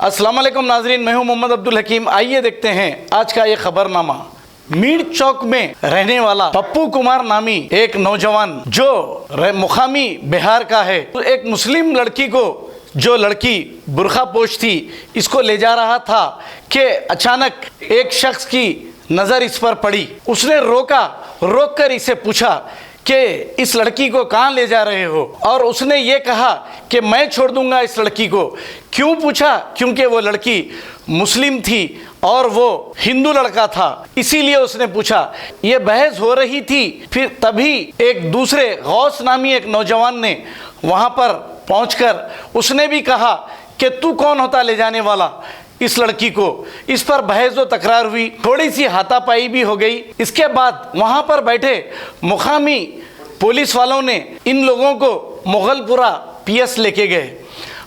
अस्सलाम वालेकुम नाजरीन, मैं हूं मोहम्मद अब्दुल हकीम। आइए देखते हैं आज का ये खबरनामा। मीर चौक में रहने वाला पप्पू कुमार नामी एक नौजवान जो मुकामी बिहार का है, तो एक मुस्लिम लड़की को, जो लड़की बुर्खा पोश थी, इसको ले जा रहा था कि अचानक एक शख्स की नज़र इस पर पड़ी। उसने रोक कर इसे पूछा कि इस लड़की को कहाँ ले जा रहे हो, और उसने ये कहा कि मैं छोड़ दूंगा इस लड़की को। क्यों पूछा? क्योंकि वो लड़की मुस्लिम थी और वो हिंदू लड़का था, इसीलिए उसने पूछा। ये बहस हो रही थी, फिर तभी एक दूसरे गौस नामी एक नौजवान ने वहाँ पर पहुँचकर उसने भी कहा कि तू कौन होता ले जाने वाला इस लड़की को। इस पर बहस व तकरार हुई, थोड़ी सी हाथापाई भी हो गई। इसके बाद वहाँ पर बैठे मुकामी पुलिस वालों ने इन लोगों को मुगलपुरा पीएस लेके गए।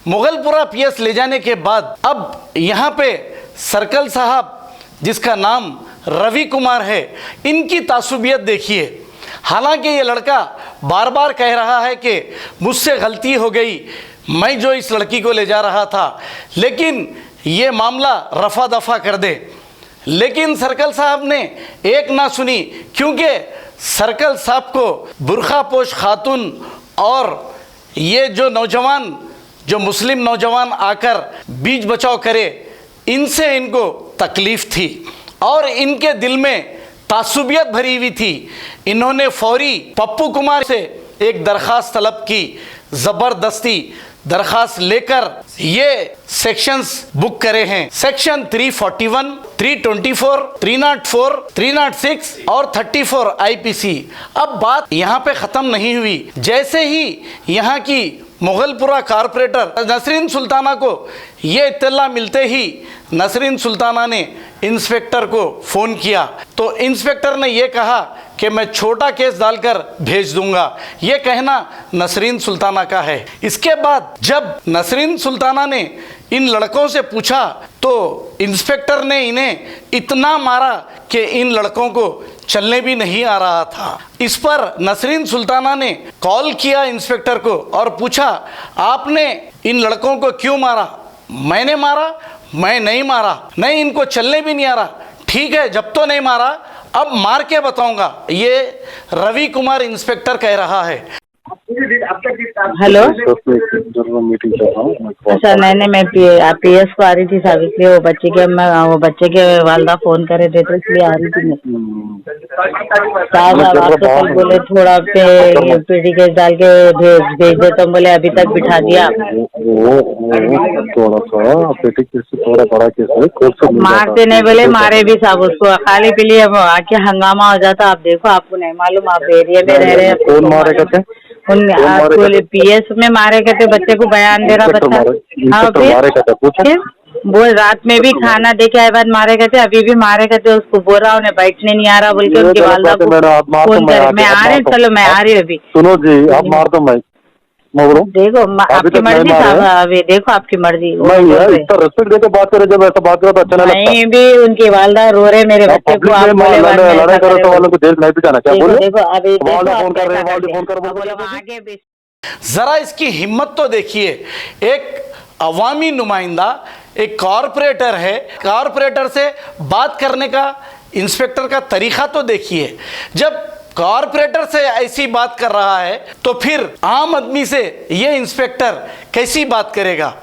मुगलपुरा पीएस ले जाने के बाद अब यहाँ पे सर्कल साहब, जिसका नाम रवि कुमार है, इनकी तासुबियत देखिए। हालांकि ये लड़का बार बार कह रहा है कि मुझसे गलती हो गई, मैं जो इस लड़की को ले जा रहा था, लेकिन ये मामला रफा दफा कर दे। लेकिन सर्कल साहब ने एक ना सुनी, क्योंकि सर्कल साहब को बुर्खा पोश खातून और ये जो नौजवान, जो मुस्लिम नौजवान आकर बीच बचाव करे, इनसे इनको तकलीफ़ थी और इनके दिल में तासुबियत भरी हुई थी। इन्होंने फौरी पप्पू कुमार से एक दरख्वास्त तलब की। ज़बरदस्ती दरख्वास्त लेकर ये सेक्शंस बुक करे हैं। सेक्शन 341, 324, 304, 306 और 34 आईपीसी। अब बात यहाँ पे ख़त्म नहीं हुई। जैसे ही यहाँ की मुगलपुरा कारपोरेटर नसरीन सुल्ताना को ये इत्तला मिलते ही नसरीन सुल्ताना ने इंस्पेक्टर को फ़ोन किया, तो इंस्पेक्टर ने ये कहा कि मैं छोटा केस डालकर भेज दूंगा। ये कहना नसरीन सुल्ताना का है। इसके बाद जब नसरीन सुल्ताना ने इन लड़कों से पूछा तो इंस्पेक्टर ने इन्हें इतना मारा कि इन लड़कों को चलने भी नहीं आ रहा था। इस पर नसरीन सुल्ताना ने कॉल किया इंस्पेक्टर को और पूछा, आपने इन लड़कों को क्यों मारा? मैंने मारा? मैं नहीं मारा। नहीं, इनको चलने भी नहीं आ रहा। ठीक है, जब तो नहीं मारा, अब मार के बताऊंगा, ये रवि कुमार इंस्पेक्टर कह रहा है। हेलो, मीटिंग कर रहा हूँ। अच्छा नहीं, मैं पीएस को आ रही थी साहब, इसलिए वो बच्चे के वालदा फोन करे थे तो इसलिए आ रही थी मैं। साहब आपको कल बोले थोड़ा पीटी केस डाल के भेज दे, तो बोले अभी तक बिठा दिया। थोड़ा सा पेटी केस से थोड़ा बड़ा केस है, कोर्ट से मारते नहीं बोले, मारे भी साहब उसको, खाली पीली आके हंगामा हो जाता। आप देखो, आपको नहीं मालूम, आप एरिया में रह रहे हैं। कौन मारे कहते? पीएस में मारे कहते, बच्चे को बयान दे रहा बच्चा। हाँ, फिर वो रात में भी खाना दे के आए बाद मारे कहते, अभी भी मारे कहते, उसको बोल रहा उन्हें बैठने नहीं आ रहा बोल के उनके वालदा को फोन करे। मैं आ रही, चलो मैं आ रही हूँ अभी। सुनो जी, आप मार दो। मैं देखो आपकी मर्जी साहब, अभी देखो आपकी मर्जी। रेस्पेक्ट देकर बात करे, जब ऐसा बात करो तो अच्छा नहीं लगता। नहीं भी उनके वालदा रो रहे मेरे बच्चे को, आप बोले लड़ाई करो तो वालों को जेल नहीं भी जाना। क्या बोले? देखो अभी फोन कर रहे हैं, फोन कर आगे भी। ज़रा इसकी हिम्मत तो देखिए। एक अवामी नुमाइंदा, एक कॉरपोरेटर है, कॉरपोरेटर से बात करने का इंस्पेक्टर का तरीक़ा तो देखिए। जब कॉरपोरेटर से ऐसी बात कर रहा है तो फिर आम आदमी से ये इंस्पेक्टर कैसी बात करेगा?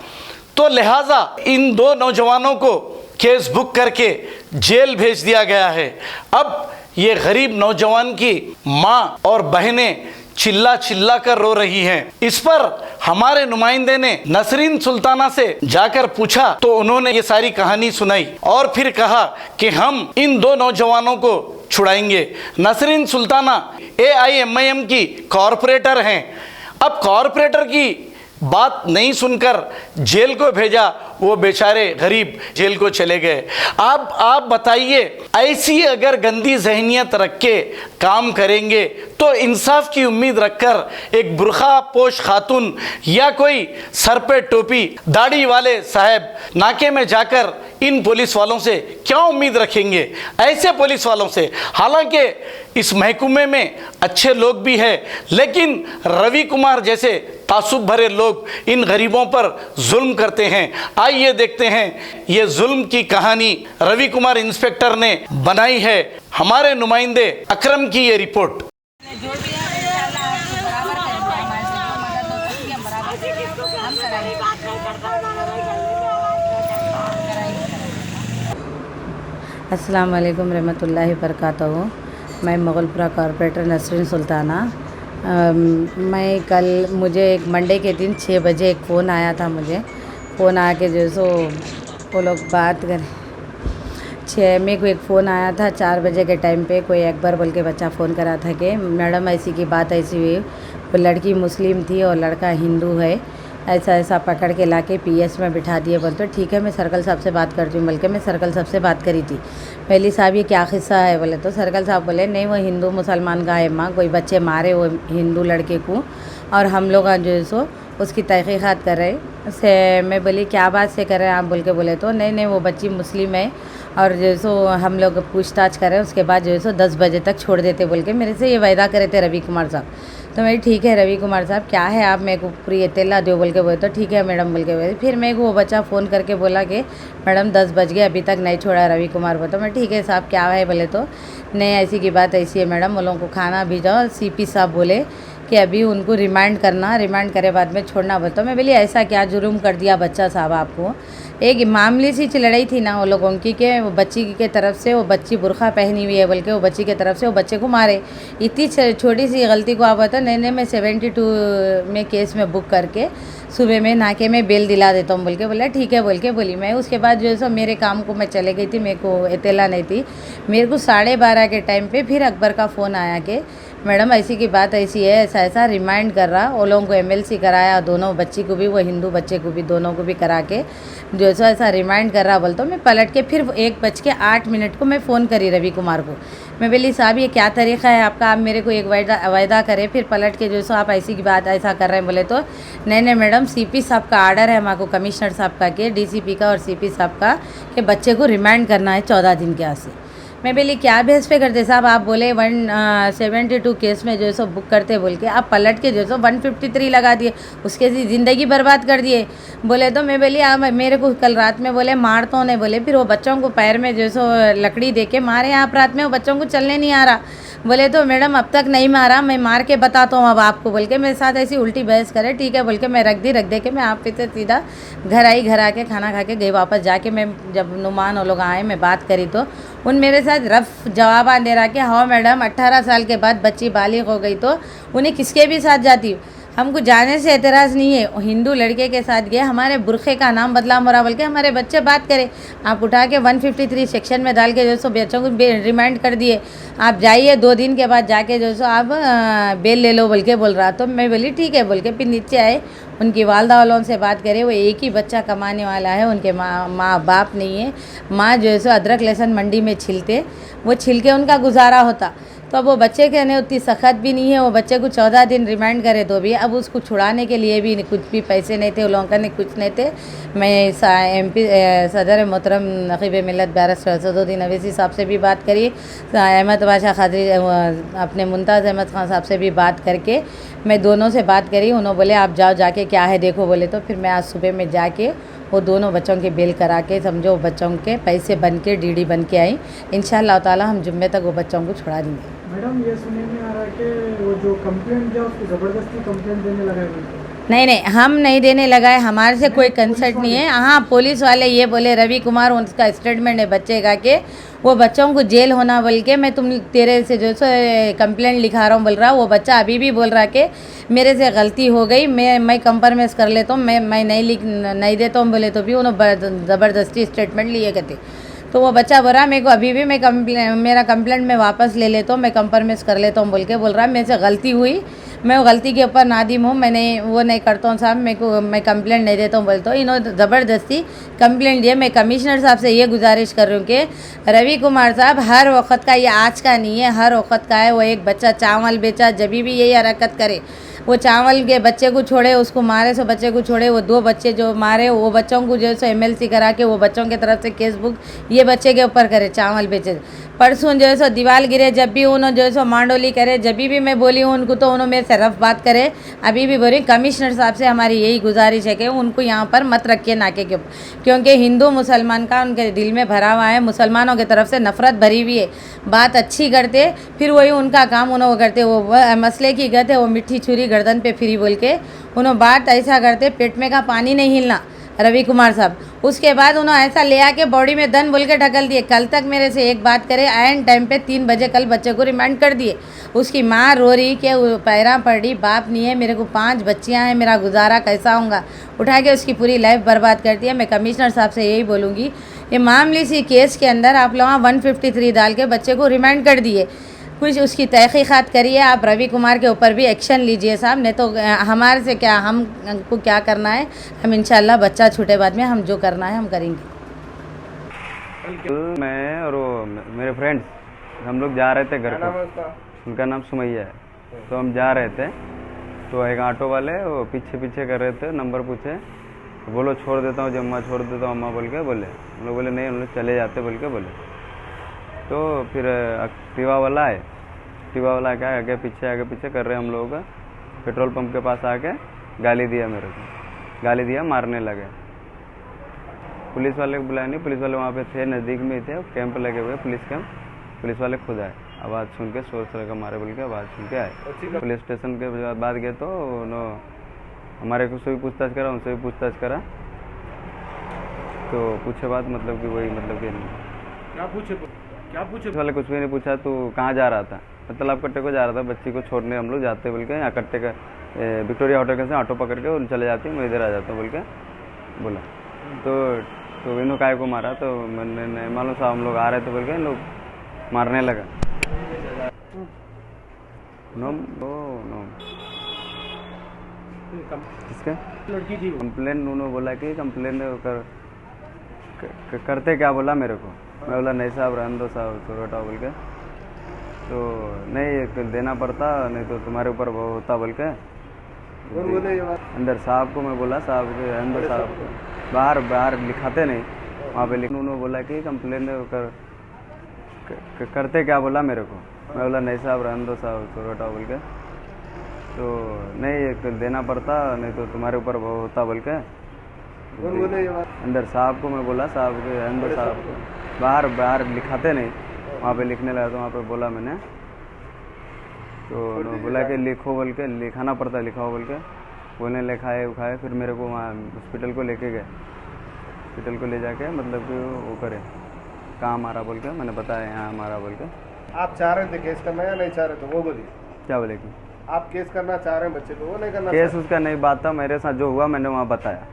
तो लिहाजा इन दो नौजवानों को केस बुक करके जेल भेज दिया गया है। अब ये गरीब नौजवान की माँ और बहनें चिल्ला चिल्ला कर रो रही हैं। इस पर हमारे नुमाइंदे ने नसरीन सुल्ताना से जाकर पूछा तो उन्होंने ये सारी कहानी सुनाई और फिर कहा कि हम इन दो नौजवानों को छुड़ाएंगे। नसरीन सुल्ताना AIMIM की कॉरपोरेटर हैं। अब कॉरपोरेटर की बात नहीं सुनकर जेल को भेजा, वो बेचारे गरीब जेल को चले गए। अब आप बताइए, ऐसी अगर गंदी जहनियत रख के काम करेंगे तो इंसाफ की उम्मीद रखकर एक बुर्खा पोश खातून या कोई सर पे टोपी दाढ़ी वाले साहब नाके में जाकर इन पुलिस वालों से क्या उम्मीद रखेंगे, ऐसे पुलिस वालों से। हालांकि इस महकमे में अच्छे लोग भी हैं, लेकिन रवि कुमार जैसे तासुब भरे लोग इन गरीबों पर जुल्म करते हैं। आइए देखते हैं ये जुल्म की कहानी रवि कुमार इंस्पेक्टर ने बनाई है। हमारे नुमाइंदे अकरम की ये रिपोर्ट। जो भी है इंशाल्लाह आपको बराबर करेंगे, हमारे से जो मदद हो सकती है हम बराबर करेंगे, हम कराएंगे। अस्सलाम वालेकुम रहमतुल्लाहि बरकातहू। मैं मुगलपुरा कॉरपोरेटर नसरीन सुल्ताना। मैं कल मुझे एक मंडे के दिन 6 बजे एक फ़ोन आया था। मुझे फ़ोन आके जो सो वो लोग बात कर 6 में को एक फ़ोन आया था 4 बजे के टाइम पे। कोई अकबर बोल के बच्चा फ़ोन करा था कि मैडम ऐसी की बात ऐसी हुई, वो लड़की मुस्लिम थी और लड़का हिंदू है, ऐसा ऐसा पकड़ के लाके पीएस में बिठा दिए। बोल तो ठीक है मैं सर्कल साहब से बात करती हूँ। बल्कि मैं सर्कल साहब से बात करी थी पहली। साहब ये क्या किस्सा है बोले तो सर्कल साहब बोले नहीं वो हिंदू मुसलमान का है माँ, कोई बच्चे मारे वो हिंदू लड़के को और हम लोग जो है सो उसकी तहकीक़ात कर रहे से। मैं बोली क्या बात से कर रहे हैं आप बोल के बोले तो नहीं वो बच्ची मुस्लिम है और जो सो हम लोग पूछताछ करें उसके बाद जो है सो 10 बजे तक छोड़ देते बोल के मेरे से ये वायदा करे थे रवि कुमार साहब। तो मैं ठीक है रवि कुमार साहब क्या है आप मेरे को पूरी इत्तला दो बोल के बोले तो ठीक है मैडम बोल के बोले। फिर मेरे को वो बच्चा फ़ोन करके बोला कि मैडम 10 बज गए अभी तक नहीं छोड़ा रवि कुमार को। तो मैं ठीक है साहब क्या है बोले तो नहीं ऐसी की बात ऐसी है मैडम, वो लोगों को खाना भेजाओ। सीपी साहब बोले कि अभी उनको रिमांड करना, रिमांड करे बाद में छोड़ना बोल। तो मैं बोली ऐसा क्या जुर्म कर दिया बच्चा साहब आपको। एक मामूली सी लड़ाई थी ना वो लोगों की कि वो बच्ची के तरफ से वो बच्ची बुरखा पहनी हुई है बोल के वो बच्ची के तरफ से वो बच्चे को मारे। इतनी छोटी सी गलती को आप बता नहीं मैं 72 में केस में बुक करके सुबह में नाके में बेल दिला देता हूँ बोल के बोला ठीक है बोल के बोली मैं। उसके बाद जो है सो मेरे काम को मैं चले गई थी, मेरे को इत्तला नहीं थी। मेरे को 12:30 के टाइम पे फिर अकबर का फ़ोन आया कि मैडम ऐसी की बात ऐसी है, ऐसा ऐसा रिमाइंड कर रहा। वो लोगों को MLC कराया, दोनों बच्ची को भी वो हिंदू बच्चे को भी दोनों को भी करा के जो सो ऐसा रिमाइंड कर रहा बोलता हूँ। मैं पलट के फिर 1:08 को मैं फ़ोन करी रवि कुमार को। मैं बोली साहब ये क्या तरीक़ा है आपका, आप मेरे को एक वायदा करें फिर पलट के जो सो आप ऐसी की बात ऐसा कर रहे हैं बोले तो नहीं मैडम CP साहब का आर्डर है हमारे को, कमिश्नर साहब का के DCP का और CP साहब का कि बच्चे को रिमाइंड करना है 14 दिन के आसे। मैं बोली क्या बेस पे करते साहब, आप बोले 172 केस में जो है सो बुक करते बोल के आप पलट के जो है सो 153 लगा दिए, उसके ज़िंदगी बर्बाद कर दिए बोले। तो मैं बोली आप मेरे को कल रात में बोले मार तो नहीं बोले, फिर वो बच्चों को पैर में जो है सो लकड़ी दे के मारे आप रात में, वो बच्चों को चलने नहीं आ रहा बोले। तो मैडम अब तक नहीं मारा, मैं मार के बताता हूँ अब आपको बोल के मेरे साथ ऐसी उल्टी बहस करे। ठीक है बोल के मैं रख दे के मैं आप से सीधा घर आई, घर आके खाना खा के गई वापस। जाके मैं जब नुमान वो लोग आए मैं बात करी तो उन मेरे साथ रफ जवाब दे रहा कि हाँ मैडम 18 साल के बाद बच्ची बालिग हो गई तो उन्हें किसके भी साथ जाती, हमको जाने से एतराज़ नहीं है। हिंदू लड़के के साथ गए, हमारे बुरखे का नाम बदला मोरा बोल के हमारे बच्चे बात करें, आप उठा के 153 सेक्शन में डाल के जो सो बच्चों को रिमाइंड कर दिए। आप जाइए 2 दिन के बाद जाके जो सो आप बेल ले लो बोल के बोल रहा। तो मैं बोली ठीक है बोल के फिर नीचे आए, उनकी वालदा वालों से बात करें। वो एक ही बच्चा कमाने वाला है, उनके माँ बाप नहीं है। माँ जो है सो अदरक लहसुन मंडी में छिलते, वो छिल के उनका गुजारा होता। तो अब वो बच्चे के ने उतनी सख्त भी नहीं है, वो बच्चे को 14 दिन रिमाइंड करे तो भी अब उसको छुड़ाने के लिए भी कुछ भी पैसे नहीं थे, उन लोगों का नहीं कुछ नहीं थे। मैं MP सदर मोहतरम नकीब मिलत बैरिस्टर असदुद्दीन अवैसी साहब से भी बात करी, अहमद बादशाह खादरी अपने मुमताज़ अहमद खान साहब से भी बात करके मैं दोनों से बात करी। उन्होंने बोले आप जाओ जाके क्या है देखो बोले। तो फिर मैं आज सुबह में जाके वो दोनों बच्चों के बेल करा के समझो बच्चों के पैसे बन के DD बन के आई। इंशाअल्लाह ताला हम जुम्मे तक वो बच्चों को छुड़ा देंगे। मैडम ये सुनने में आ रहा है कि वो जो कंप्लेंट दिया उसको ज़बरदस्ती कंप्लेंट देने लगा है। नहीं हम नहीं देने लगाए, हमारे से कोई कंसर्ट नहीं है। हाँ पुलिस वाले ये बोले रवि कुमार उसका स्टेटमेंट है बच्चे का कि वो बच्चों को जेल होना बोल के मैं तुम तेरे से जो सो कंप्लेंट लिखा रहा हूँ बोल रहा। वो बच्चा अभी भी बोल रहा कि मेरे से गलती हो गई, मैं कंप्रोमाइज़ कर लेता हूँ, मैं नहीं देता हूँ बोले। तो भी उन्होंने ज़बरदस्ती स्टेटमेंट लिए कहते। तो वो बच्चा बोल रहा मेरे को अभी भी मेरा कंप्लेंट मैं वापस ले लेता हूँ, मैं कंप्रोमाइज़ कर लेता हूँ बोल के बोल रहा मेरे से गलती हुई, मैं वो गलती के ऊपर नादिम हूँ, मैंने वो नहीं करता हूँ साहब, मैं कंप्लेंट नहीं देता हूँ बोलता हूँ। इन्होंने ज़बरदस्ती कंप्लेंट दिया। मैं कमिश्नर साहब से ये गुजारिश कर रही हूँ कि रवि कुमार साहब हर वक्त का ये आज का नहीं है, हर वक्त का है। वो एक बच्चा चावल बेचा जब भी यही हरकत करे, वो चावल के बच्चे को छोड़े, उसको मारे सो बच्चे को छोड़े, वो 2 बच्चे जो मारे वो बच्चों को जो है MLC करा के वो बच्चों की तरफ से केस बुक ये बच्चे के ऊपर करे, चावल बेचे। परसों जो है सो दीवार गिरे, जब भी उन्होंने जो है सो मांडोली करे, जब भी मैं बोली हूँ उनको तो उन्होंने मेरे से रफ बात करे। अभी भी बोली कमिश्नर साहब से हमारी यही गुजारिश है कि उनको यहाँ पर मत रखिए नाके के ऊपर, क्योंकि हिंदू मुसलमान का उनके दिल में भरा हुआ है, मुसलमानों की तरफ से नफरत भरी हुई है। बात अच्छी करते फिर वही उनका काम उन्होंने करते, वो मसले की गत है, वो मिट्टी छुरी गर्दन पे फिरी बोल के उन्होंने बात ऐसा करते, पेट में का पानी नहीं हिलना रवि कुमार साहब। उसके बाद उन्होंने ऐसा ले आके बॉडी में दन बोल के ढकल दिए। कल तक मेरे से एक बात करे, एंड टाइम पे 3 बजे कल बच्चे को रिमांड कर दिए। उसकी माँ रो रही कि पैरा पड़ी, बाप नहीं है, मेरे को 5 बच्चियाँ हैं, मेरा गुजारा कैसा होगा, उठा के उसकी पूरी लाइफ बर्बाद कर दिया। मैं कमिश्नर साहब से यही बोलूँगी, ये मामूली सी केस के अंदर आप लोग 153 डाल के बच्चे को रिमांड कर दिए, कुछ उसकी तहकीकात करिए। आप रवि कुमार के ऊपर भी एक्शन लीजिए साहब, नहीं तो हमारे से क्या, हमको क्या करना है, हम इंशाल्लाह बच्चा छूटे बाद में हम जो करना है हम करेंगे। मैं और वो मेरे फ्रेंड्स हम लोग जा रहे थे घर को, उनका नाम सुमैया है। तो हम जा रहे थे तो एक ऑटो वाले वो पीछे पीछे कर रहे थे, नंबर पूछे, बोलो छोड़ देता हूँ जम्मा, छोड़ देता हूँ अम्मा बोल के बोले। हम लोग बोले नहीं, हम लोग चले जाते बोल के बोले। तो फिर एक्टिवा वाला है, एक्टिवा वाला क्या आगे पीछे कर रहे हम लोगों का। पेट्रोल पंप के पास आके गाली दिया मेरे को, गाली दिया, मारने लगे। पुलिस वाले को बुलाया नहीं, पुलिस वाले वहाँ पे थे, नज़दीक में ही थे, कैंप लगे हुए पुलिस कैंप। पुलिस वाले खुद आए, आवाज़ सुन के शोर शराबा मारे बोल के आवाज़ सुन के आए। पुलिस स्टेशन के बाद गए तो हमारे को से भी पूछताछ करा, उनसे भी पूछताछ करा। तो पूछे बात मतलब कि वही मतलब कि क्या पूछे वाले कुछ भी नहीं पूछा। तो कहाँ जा रहा था, मतलब कट्टे को जा रहा था, बच्ची को छोड़ने हम लोग जाते बोल के, यहाँ कट्टे का विक्टोरिया होटल के से ऑटो पकड़ के और चले जाते, मैं इधर आ जाता बोल के बोला। तो इन्हों काय को मारा, तो मैंने नहीं मालूम साहब, हम लोग आ रहे थे बोल के इन लोग मारने लगा। नो किसका लड़की थी कंप्लेन, उन्होंने बोला कि कंप्लेन करते क्या बोला मेरे को। मैं बोला नहीं साहब रहने दो साहब, छोड़ो हटाओ बोल के। तो नहीं देना पड़ता, नहीं तो तुम्हारे ऊपर वो होता बोल के अंदर साहब को मैं बोला, साहब के अंदर साहब को बाहर लिखाते नहीं वहाँ पे लिख। उन्होंने बोला कि कंप्लेन करते क्या बोला मेरे को। मैं बोला नहीं साहब रहने दो साहब, छोड़ो हटाओ बोल के। तो नहीं देना पड़ता, नहीं तो तुम्हारे ऊपर वो होता बोल के अंदर साहब को मैं बोला, साहब के अंदर साहब को बाहर लिखाते नहीं वहाँ पे लिखने लगा। तो वहाँ पे बोला मैंने, तो बोला कि लिखो बोल के, लिखाना पड़ता है, लिखाओ बोल के बोलने लिखाए उखाए। फिर मेरे को वहाँ हॉस्पिटल को लेके गए, हॉस्पिटल को ले जाके मतलब कि वो करे कहाँ मारा बोल के, मैंने बताया यहाँ मारा बोल के। आप चाह रहे थे केस करना या नहीं चाह रहे थे वो बोलिए। क्या बोले कि आप केस करना चाह रहे हैं बच्चे को, वो नहीं करना? केस उसका नहीं बात था, मेरे साथ जो हुआ मैंने वहाँ बताया।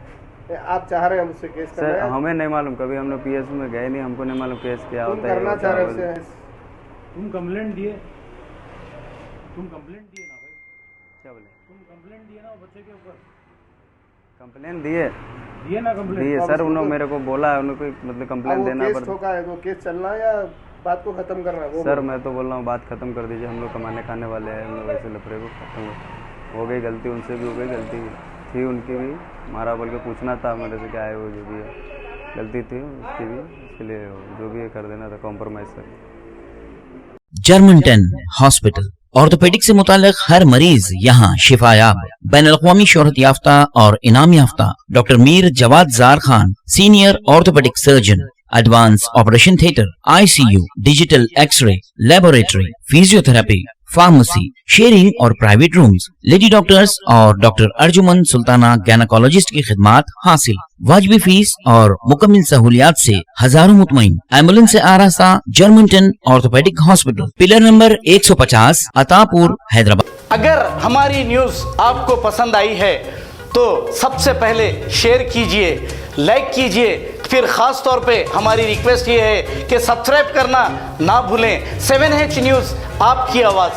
आप चाह रहे हैं मुझसे केस करना? सर हमें नहीं मालूम, कभी हमने PSU में गए नहीं, हमको नहीं मालूम केस क्या होता है। करना चाह रहे हैं? तुम कंप्लेंट दिए ना भाई, क्या बोले? तुम कंप्लेंट दिए ना बच्चे के ऊपर? कंप्लेन दिए ना कंप्लेंट दिए सर, उन्होंने मेरे को बोला है, उनको मतलब कंप्लेन देना पड़ता है। तो केस चलना है या बात को खत्म करना है? सर मैं तो बोल रहा हूँ बात खत्म कर दीजिए, हम लोग कमाने खाने वाले हैं, हम लोग ऐसे लफड़े को खत्म हो गई। गलती उनसे भी हो गई, गलती थी उनकी भी, मारा बोल के पूछना था मेरे से क्या है, वो जो भी है गलती थी उसकी भी, इसके लिए जो भी है कर देना था, compromise sir. German 10 hospital orthopaedic से मुताल्लिक हर मरीज यहाँ शिफायाब। बैनुल-अक़वामी शोहरत याफ्ता और इनाम याफ्ता doctor Mir Jawad Jar Khan, senior orthopaedic surgeon, advance operation theatre, ICU, digital x-ray, laboratory, physiotherapy, pharmacy, sharing और प्राइवेट रूम्स, लेडी डॉक्टर्स और डॉक्टर अर्जुमन सुल्ताना गायनेकोलॉजिस्ट की खिदमात हासिल। वाजबी फीस और मुकम्मल सहूलियात से हजारों मुतमईन। एम्बुलेंस से आरास्ता German 10 orthopaedic hospital, pillar number 150, Attapur, Hyderabad. अगर हमारी न्यूज़ आपको पसंद आई है तो सबसे पहले शेयर कीजिए, लाइक कीजिए, फिर ख़ास तौर पे हमारी रिक्वेस्ट ये है कि सब्सक्राइब करना ना भूलें। 7H न्यूज़, आपकी आवाज़।